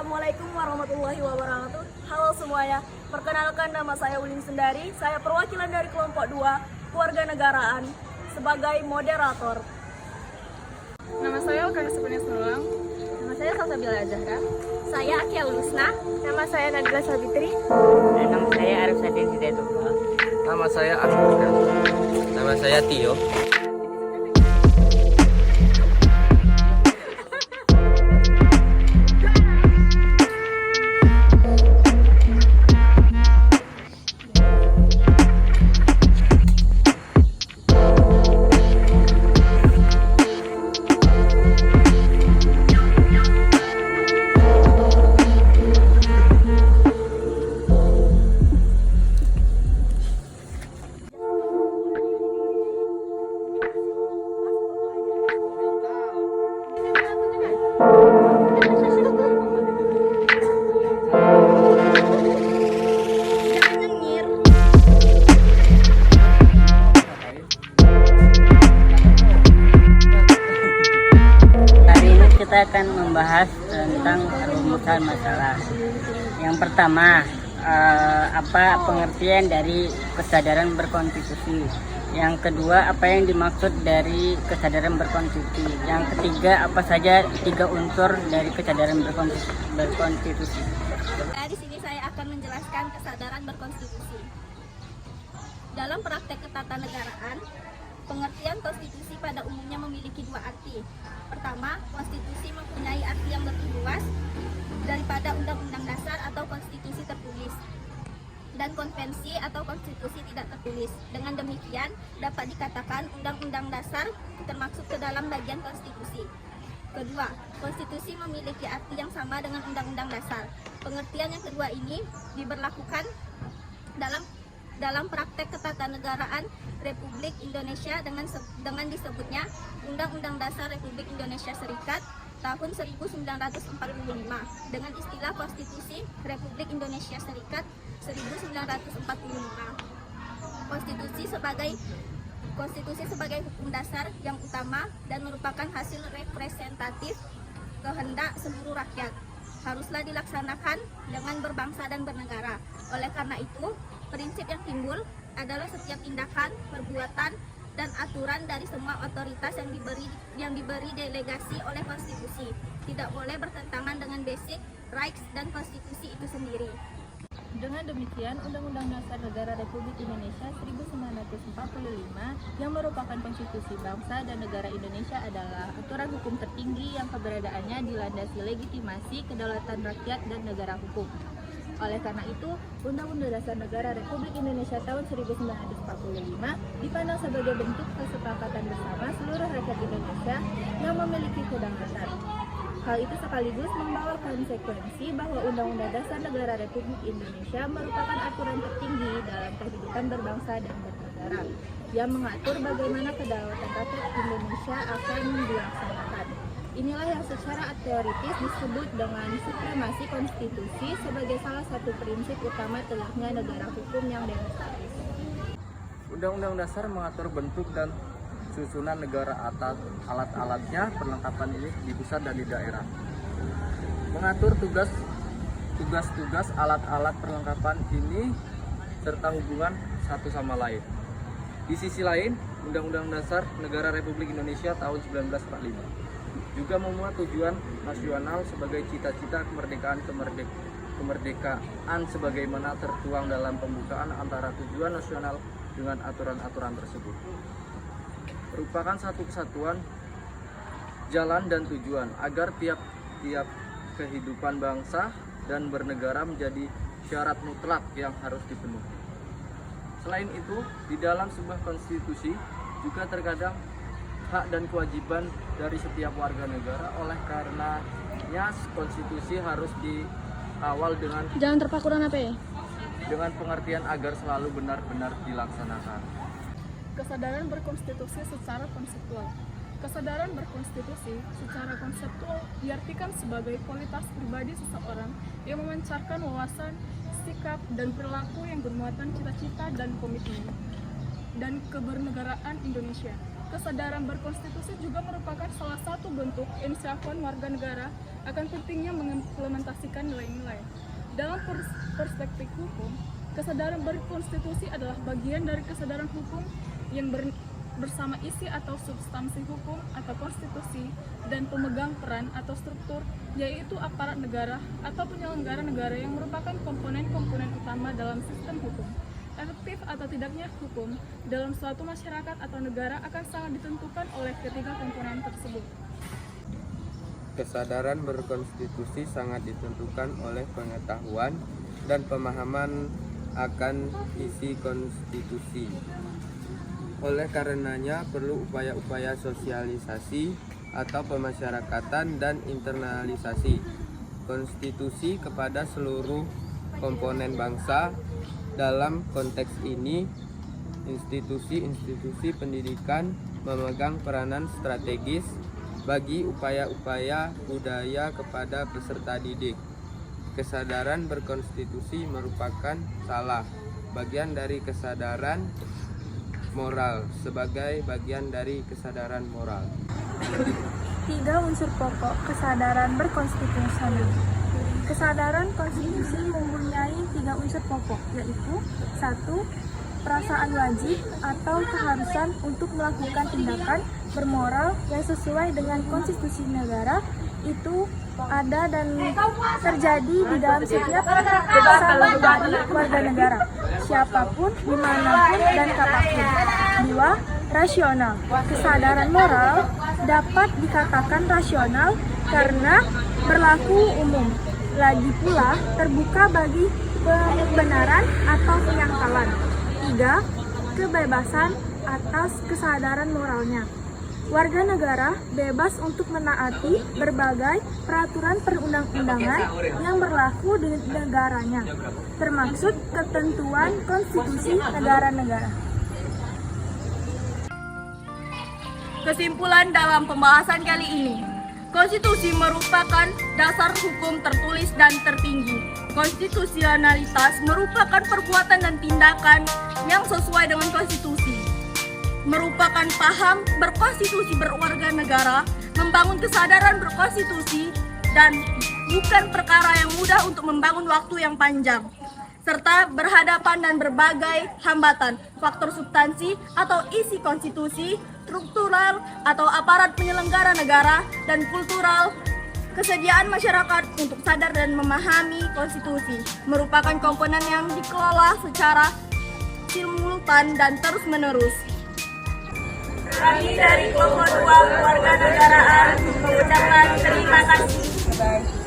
Assalamualaikum warahmatullahi wabarakatuh. Halo semuanya, perkenalkan nama saya Ulin Sendari. Saya perwakilan dari kelompok 2 Kewarganegaraan sebagai moderator. Nama saya Ulkana Sukunia Senulang. Nama saya Salsabila Zahra. Saya Akia Lusna. Nama saya Nadila Sabitri. Dan nama saya Arif Sadin Hidayatullah. Nama saya Anwar. Nama saya Tio. Kita akan membahas tentang rumusan masalah. Yang pertama, apa pengertian dari kesadaran berkonstitusi. Yang kedua, apa yang dimaksud dari kesadaran berkonstitusi. Yang ketiga, apa saja 3 unsur dari kesadaran berkonstitusi. Di sini saya akan menjelaskan kesadaran berkonstitusi. Dalam praktek ketatanegaraan, pengertian konstitusi pada umumnya memiliki 2 arti. Pertama, konstitusi mempunyai arti yang lebih luas daripada undang-undang dasar atau konstitusi tertulis, dan konvensi atau konstitusi tidak tertulis. Dengan demikian, dapat dikatakan undang-undang dasar termasuk ke dalam bagian konstitusi. Kedua, konstitusi memiliki arti yang sama dengan undang-undang dasar. Pengertian yang kedua ini diberlakukan dalam praktek ketatanegaraan Republik Indonesia dengan disebutnya Undang-Undang Dasar Republik Indonesia Serikat tahun 1945 dengan istilah Konstitusi Republik Indonesia Serikat 1945. Konstitusi sebagai hukum dasar yang utama dan merupakan hasil representatif kehendak seluruh rakyat, haruslah dilaksanakan dengan berbangsa dan bernegara. Oleh karena itu, prinsip yang timbul adalah setiap tindakan, perbuatan, dan aturan dari semua otoritas yang diberi delegasi oleh konstitusi tidak boleh bertentangan dengan basic rights dan konstitusi itu sendiri. Dengan demikian, Undang-Undang Dasar Negara Republik Indonesia 1945 yang merupakan konstitusi bangsa dan negara Indonesia adalah aturan hukum tertinggi yang keberadaannya dilandasi legitimasi, kedaulatan rakyat, dan negara hukum. Oleh karena itu, Undang-Undang Dasar Negara Republik Indonesia tahun 1945 dipandang sebagai bentuk kesepakatan bersama seluruh rakyat Indonesia yang memiliki kedaulatan. Hal itu sekaligus membawa konsekuensi bahwa Undang-Undang Dasar Negara Republik Indonesia merupakan aturan tertinggi dalam kehidupan berbangsa dan bernegara yang mengatur bagaimana kedaulatan rakyat Indonesia akan dilaksanakan. Inilah yang secara teoritis disebut dengan supremasi konstitusi sebagai salah satu prinsip utama tegaknya negara hukum yang demokratis. Undang-Undang Dasar mengatur bentuk dan susunan negara atas alat-alatnya, perlengkapan ini di pusat dan di daerah. Mengatur tugas-tugas alat-alat perlengkapan ini serta hubungan satu sama lain. Di sisi lain, Undang-Undang Dasar Negara Republik Indonesia tahun 1945 juga memuat tujuan nasional sebagai cita-cita kemerdekaan sebagaimana tertuang dalam pembukaan antara tujuan nasional dengan aturan-aturan tersebut. Merupakan satu kesatuan jalan dan tujuan agar tiap-tiap kehidupan bangsa dan bernegara menjadi syarat mutlak yang harus dipenuhi. Selain itu, di dalam sebuah konstitusi juga terkadang hak dan kewajiban dari setiap warga negara. Oleh karenanya konstitusi harus diawal dengan dengan pengertian agar selalu benar-benar dilaksanakan. Kesadaran berkonstitusi secara konseptual. Kesadaran berkonstitusi secara konseptual diartikan sebagai kualitas pribadi seseorang yang memancarkan wawasan, sikap, dan perilaku yang bermuatan cita-cita dan komitmen dan kebernegaraan Indonesia. Kesadaran berkonstitusi juga merupakan salah satu bentuk inisiatif warga negara akan pentingnya mengimplementasikan nilai-nilai. Dalam perspektif hukum, kesadaran berkonstitusi adalah bagian dari kesadaran hukum yang bersama isi atau substansi hukum atau konstitusi dan pemegang peran atau struktur, yaitu aparat negara atau penyelenggara negara yang merupakan komponen-komponen utama dalam sistem hukum. Efektif atau tidaknya hukum dalam suatu masyarakat atau negara akan sangat ditentukan oleh ketiga komponen tersebut. Kesadaran berkonstitusi sangat ditentukan oleh pengetahuan dan pemahaman akan isi konstitusi. Oleh karenanya perlu upaya-upaya sosialisasi atau pemasyarakatan dan internalisasi konstitusi kepada seluruh komponen bangsa. Dalam konteks ini, institusi-institusi pendidikan memegang peranan strategis bagi upaya-upaya budaya kepada peserta didik. Kesadaran berkonstitusi merupakan salah bagian dari kesadaran moral sebagai bagian dari kesadaran moral. 3 unsur pokok kesadaran berkonstitusi. Kesadaran konstitusi mempunyai 3 unsur pokok, yaitu 1. Perasaan wajib atau keharusan untuk melakukan tindakan bermoral yang sesuai dengan konstitusi negara itu ada dan terjadi di dalam setiap salah dari warga negara, siapapun, dimanapun, dan kapanpun. 2. Rasional. Kesadaran moral dapat dikatakan rasional karena berlaku umum, lagi pula terbuka bagi pembenaran atau penyangkalan. 3. Kebebasan atas kesadaran moralnya. Warga negara bebas untuk menaati berbagai peraturan perundang-undangan yang berlaku di negaranya, termasuk ketentuan konstitusi negara-negara. Kesimpulan dalam pembahasan kali ini, konstitusi merupakan dasar hukum tertulis dan tertinggi. Konstitusionalitas merupakan perbuatan dan tindakan yang sesuai dengan konstitusi. Merupakan paham berkonstitusi berwarga negara, membangun kesadaran berkonstitusi, dan bukan perkara yang mudah untuk membangun waktu yang panjang, serta berhadapan dan berbagai hambatan, faktor substansi atau isi konstitusi, struktural atau aparat penyelenggara negara, dan kultural. Kesediaan masyarakat untuk sadar dan memahami konstitusi merupakan komponen yang dikelola secara simultan dan terus-menerus. Kami dari kelompok 2 kewarganegaraan mengucapkan terima kasih.